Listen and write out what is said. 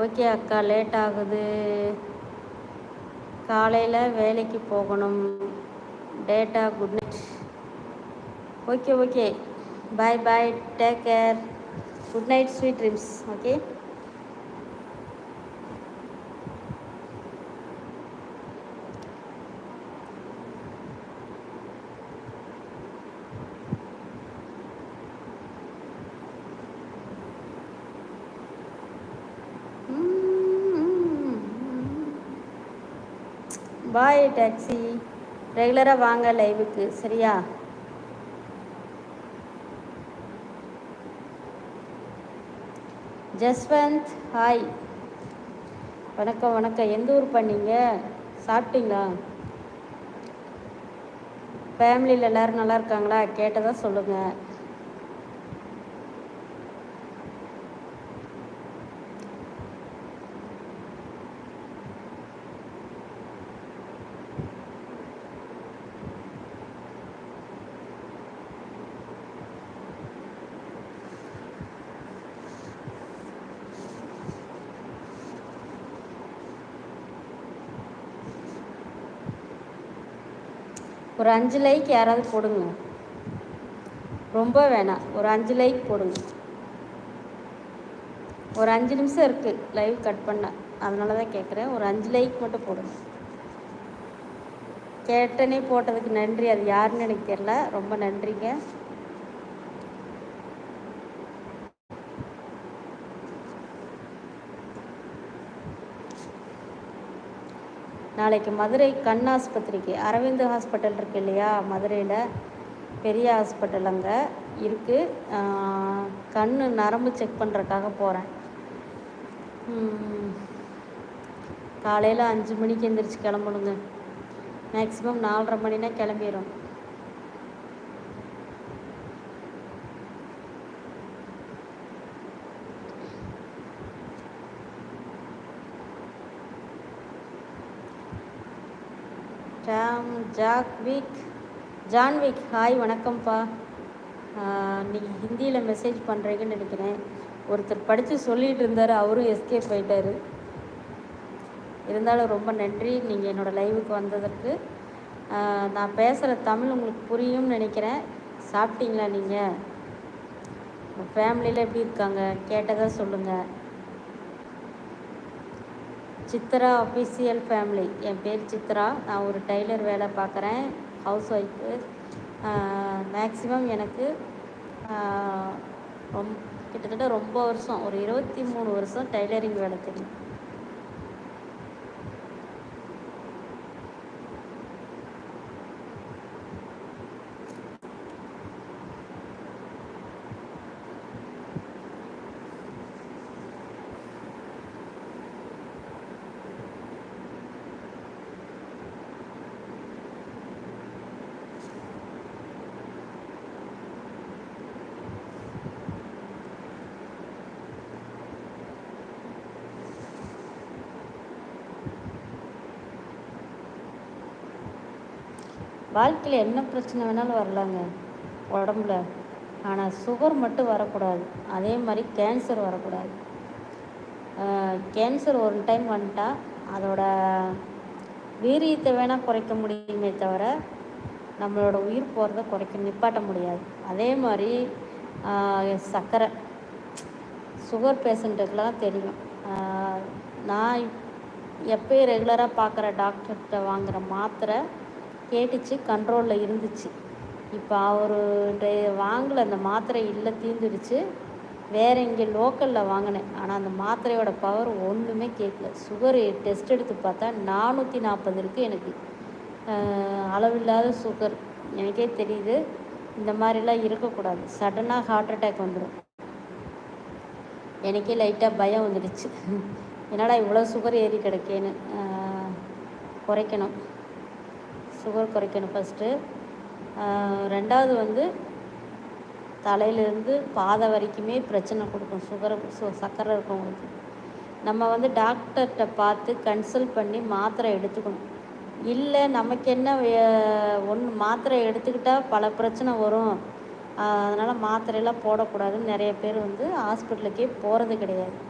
Okay அக்கா, late ஆகுது, காலையில் வேலைக்கு போகணும். டேட்டா good night. Okay okay, bye bye, take care, good night, sweet dreams. Okay. Bye டாக்ஸி, ரெகுலராக வாங்க லைவுக்கு, சரியா? ஜஸ்வந்த் ஹாய், வணக்கம் வணக்கம். எந்த ஊர் பண்ணீங்க? சாப்பிட்டீங்களா? ஃபேமிலியில் எல்லோரும் நல்லா இருக்காங்களா? கேட்டதாக சொல்லுங்கள். ஒரு 5 லைக் யாராவது போடுங்க, ரொம்ப வேணாம், ஒரு 5 லைக் போடுங்க. ஒரு 5 நிமிஷம் இருக்குது லைவ் கட் பண்ண, அதனால தான் கேட்குறேன். ஒரு 5 லைக் மட்டும் போடுங்க. கேட்டனே போட்டதுக்கு நன்றி. அது யாருன்னு எனக்கு தெரியல, ரொம்ப நன்றிங்க. நாளைக்கு மதுரை கண் ஆஸ்பத்திரிக்கு, அரவிந்த் ஹாஸ்பிட்டல் இருக்குது இல்லையா மதுரையில், பெரிய ஹாஸ்பிட்டல் அங்கே இருக்குது. கண் நரம்பு செக் பண்ணுறதுக்காக போகிறேன். காலையில் 5 மணிக்கு எந்திரிச்சு கிளம்பணுங்க. மேக்ஸிமம் 4:30 மணினா கிளம்பிடும். ஜான்விக் ஹாய், வணக்கம்ப்பா. நீங்கள் ஹிந்தியில் மெசேஜ் பண்ணுறீங்கன்னு நினைக்கிறேன். ஒருத்தர் படித்து சொல்லிகிட்டு இருந்தார், அவரும் எஸ்கேப் போயிட்டார். இருந்தாலும் ரொம்ப நன்றி நீங்கள் என்னோடய லைவுக்கு வந்ததற்கு. நான் பேசுகிற தமிழ் உங்களுக்கு புரியும்னு நினைக்கிறேன். சாப்பிட்டீங்களா? நீங்கள் உங்கள் ஃபேமிலியில் எப்படி இருக்காங்க? கேட்டதாக சொல்லுங்கள். சித்ரா அஃபிஷியல் ஃபேமிலி, என் பேர் சித்ரா. நான் ஒரு டைலர் வேலை பார்க்குறேன், ஹவுஸ் ஒய்ஃபு. மேக்ஸிமம் எனக்கு கிட்டத்தட்ட ரொம்ப வருஷம், ஒரு 23 வருஷம் டைலரிங் வேலை தெரியும். வாழ்க்கையில் என்ன பிரச்சனை வேணாலும் வரலாங்க உடம்புல, ஆனால் சுகர் மட்டும் வரக்கூடாது. அதே மாதிரி கேன்சர் வரக்கூடாது. கேன்சர் ஒரு டைம் வந்துட்டா அதோட வீரியத்தை வேணால் குறைக்க முடியுமே தவிர நம்மளோட உயிர் போகிறத நிப்பாட்ட முடியாது. அதே மாதிரி சர்க்கரை, சுகர் பேஷண்ட்டுக்கெலாம் தெரியும். நான் எப்போயும் ரெகுலராக பார்க்குற டாக்டர்கிட்ட வாங்குகிற மாத்திரை கேட்டுச்சு, கண்ட்ரோலில் இருந்துச்சு. இப்போ அவர்கிட்ட வாங்கலை, அந்த மாத்திரை இல்லை, தீர்ந்துடுச்சு. வேறு இங்கே லோக்கலில் வாங்கினேன். ஆனால் அந்த மாத்திரையோட பவர் ஒன்றுமே கேட்கல. சுகர் டெஸ்ட் எடுத்து பார்த்தா 440 இருக்குது எனக்கு. அளவில்லாத சுகர். எனக்கே தெரியுது இந்த மாதிரிலாம் இருக்கக்கூடாது. சடனாக ஹார்ட் அட்டாக் வந்துடும். எனக்கே லைட்டாக பயம் வந்துடுச்சு, என்னடா இவ்வளோ சுகர் ஏறி கிடக்கேன்னு. குறைக்கணும், சுகர் குறைக்கணும் ஃபஸ்ட்டு. ரெண்டாவது தலையிலேருந்து பாதை வரைக்குமே பிரச்சனை கொடுக்கும் சர்க்கரை இருக்கவங்களுக்கு. நம்ம டாக்டர்கிட்ட பார்த்து கன்சல்ட் பண்ணி மாத்திரை எடுத்துக்கணும். இல்லை நமக்கு என்ன ஒன்று மாத்திரை எடுத்துக்கிட்டால் பல பிரச்சனை வரும், அதனால் மாத்திரையெல்லாம் போடக்கூடாதுன்னு நிறைய பேர் ஹாஸ்பிட்டலுக்கே போகிறது கிடையாது.